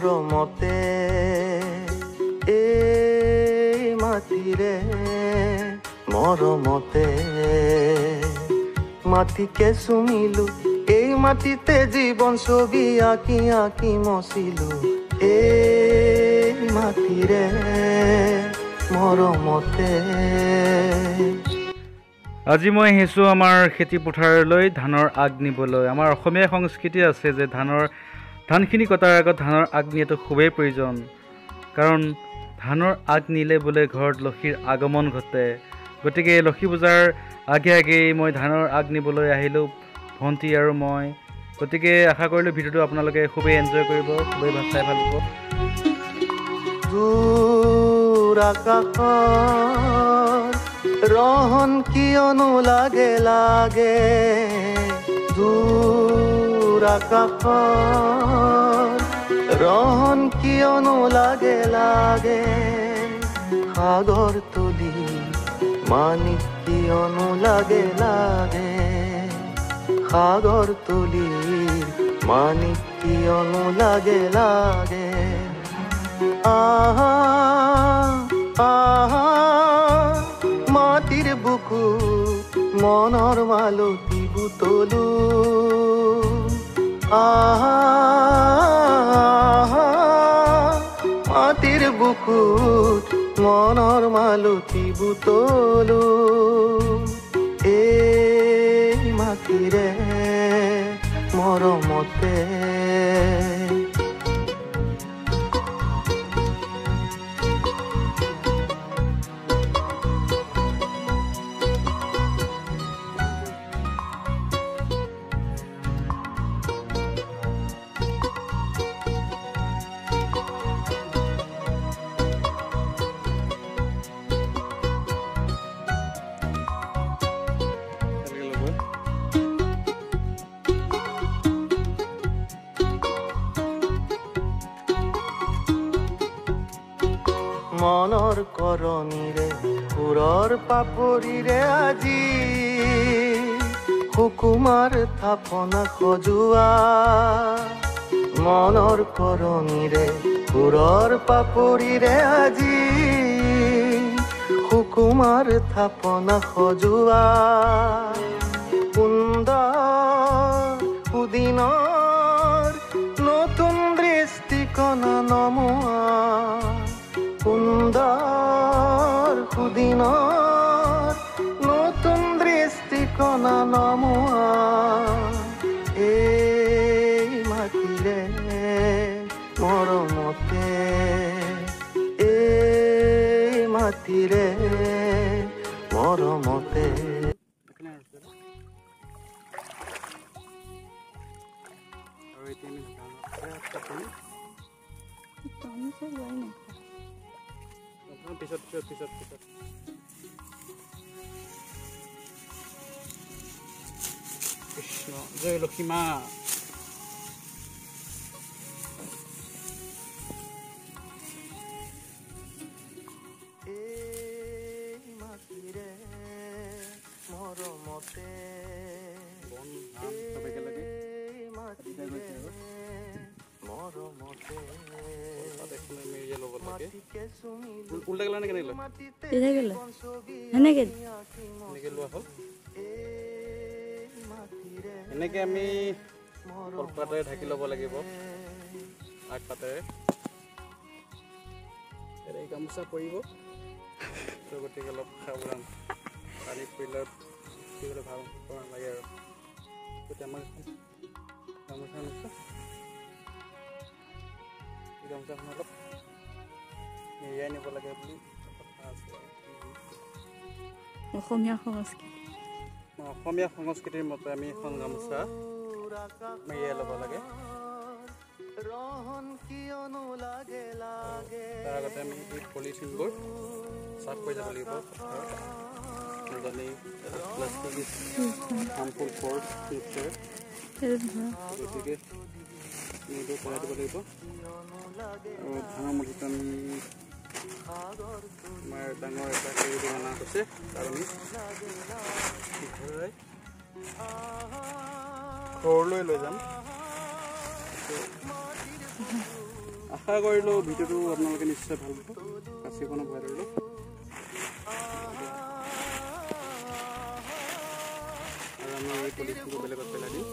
মৰমতে এই মাটিৰে মৰমতে মাটিকে চুমিলো এই মাটিতে জীৱন ছবি আঁকি আঁকি মচিলো এই মাটিৰে মৰমতে আজি মই আহিছোঁ আমাৰ খেতি পথাৰলৈ ধানৰ আগ নিবলৈ। আমাৰ অসমীয়া সংস্কৃতি আছে যে ধানখিনি কটাৰ আগত ধানৰ আগ নিয়াটো খুবেই প্ৰয়োজন, কাৰণ ধানৰ আগ নিলে বোলে ঘৰত লক্ষীৰ আগমন ঘটে। গতিকে লক্ষী পূজাৰ আগে আগেই মই ধানৰ আগ নিবলৈ আহিলোঁ, ভণ্টি আৰু মই। গতিকে আশা কৰিলোঁ ভিডিঅ'টো আপোনালোকে খুবেই এনজয় কৰিব, খুবেই চাই ভাল পাব। ৰহন কিয়নো লাগে লাগে দূৰ আকাশৰ ৰহন কিয়নো লাগে লাগে সাগৰ তুলি মানিক কিয়নো লাগে লাগে সাগৰ তুলি মানিক কিয়নো লাগে লাগে আহা আহা মাটিৰ বুকু মনৰ মালতী বুটলো আহা মাটিৰ বুকুত মনৰ মালতী বুটলো এই মাটিৰে মৰমতে মনৰ কৰণীৰে ফুৰৰ পাপৰিৰে আজি সুকুমাৰ থাপনা সজোৱা মনৰ কৰণীৰে ফুৰৰ পাপৰিৰে আজি সুকুমাৰ থাপনা সজোৱা সুন্দৰ সুদিনৰ নতুন দৃষ্টিকোণ নমোৱা সুন্দৰ সুদিনৰ নতুন দৃষ্টিকোণ নমোৱা এই মাটিৰে মৰমতে এই মাটিৰে মৰমতে পিছত কৃষ্ণ জয় লক্ষ্মী মা এই মাটিৰে মৰমতে এনেকে আমি কলপাতেৰে ঢাকি ল'ব লাগিব আগ পাতেৰে গামোচা পৰিব গতিকে অলপ সাৱধান পানী পৰিলে ভাল নালাগে আৰু গতিকে আমাক গামোচাখন অলপ মেৰিয়াই নিব লাগে বুলি কথা আছে। অসমীয়া সংস্কৃতিৰ মতে আমি এখন গামোচা মেৰিয়াই ল'ব লাগে। তাৰ আগতে আমি এই পলিথিনবোৰ চাফ কৰি যাব লাগিব। হাৰ্মফুল ফৰ্চ গতিকে এইটো কৰাই দিব লাগিব। আৰু ধানৰ মুঠিত আমি আমাৰ ডাঙৰ এটা কৰি অনা হৈছে তাত আমি ঘৰলৈ লৈ যাম। আশা কৰিলোঁ ভিডিঅ'টো আপোনালোকে নিশ্চয় ভাল পাব কাচিখনো ভৰাই ধৰিলোঁ আৰু আমি এই পলিথিনটো বেলেগত পেলাই দিম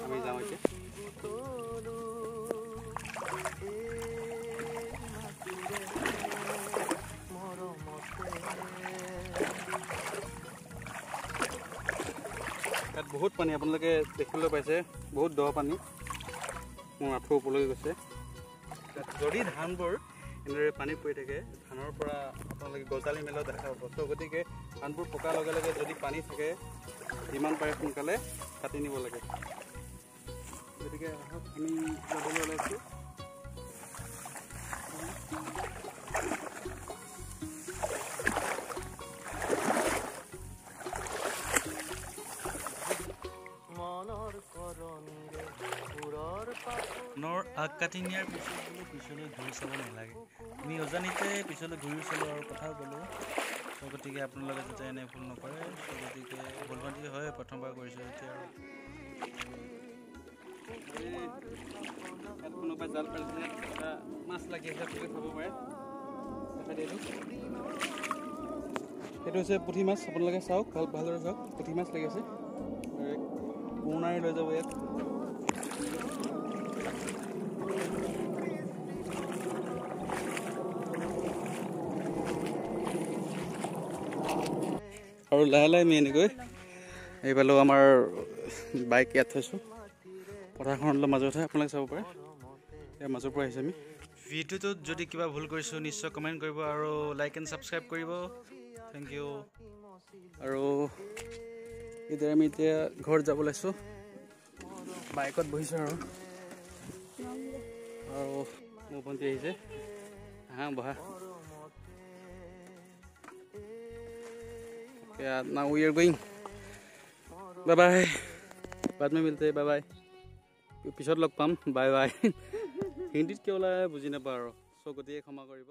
আমি যাওঁ এতিয়া ইয়াত বহুত পানী আপোনালোকে দেখিবলৈ পাইছে বহুত দ পানী মোৰ আঁঠুৰ ওপৰলৈ গৈছে যদি ধানবোৰ এনেদৰে পানী পৰি থাকে ধানৰ পৰা আপোনালোকে গজালি মেলাও দেখা পাব চ' গতিকে ধানবোৰ পকাৰ লগে লগে যদি পানী থাকে যিমান পাৰে সোনকালে কাটি নিব লাগে গতিকে আমি যাবলৈ ওলাইছোঁ ধানৰ আগ কাটি নিয়াৰ পিছত বোলো পিছলৈ ঘূৰি চাব নালাগে আমি অজানিতে পিছলৈ ঘূৰি চালোঁ আৰু কথাও ক'লোঁ চ' গতিকে আপোনালোকে যাতে এনে ভুল নকৰে চ' গতিকে ভুল ভ্ৰান্তি হয় প্ৰথমবাৰ কৰিছোঁ এতিয়া আৰু ইয়াত কোনোবাই জাল পাতিছে এটা মাছ লাগি আছে আপুনি খাব পাৰে সেইটো হৈছে পুঠি মাছ আপোনালোকে চাওক ভালদৰে চাওক পুঠি মাছ লাগি আছে পুৰণাই লৈ যাব ইয়াত আৰু লাহে লাহে আমি এনেকৈ এইফালেও আমাৰ বাইক ইয়াত থৈছোঁ পথাৰখনৰ মাজতে আপোনালোকে চাব পাৰে ইয়াৰ মাজৰ পৰা আহিছে আমি ভিডিঅ'টোত যদি কিবা ভুল কৰিছোঁ নিশ্চয় কমেণ্ট কৰিব আৰু লাইক এণ্ড ছাবস্ক্ৰাইব কৰিব থেংক ইউ আৰু এতিয়া আমি এতিয়া ঘৰত যাব ওলাইছোঁ বাইকত বহিছোঁ আৰু মোৰ ভণ্টি আহিছে আহা বহা now we are going bye bye बाद में मिलते हैं bye bye পিছত লগ পাম bye bye হিন্দীত কি ওলাই বুজি নাপাওঁ আৰু চ' গতিকে ক্ষমা কৰিব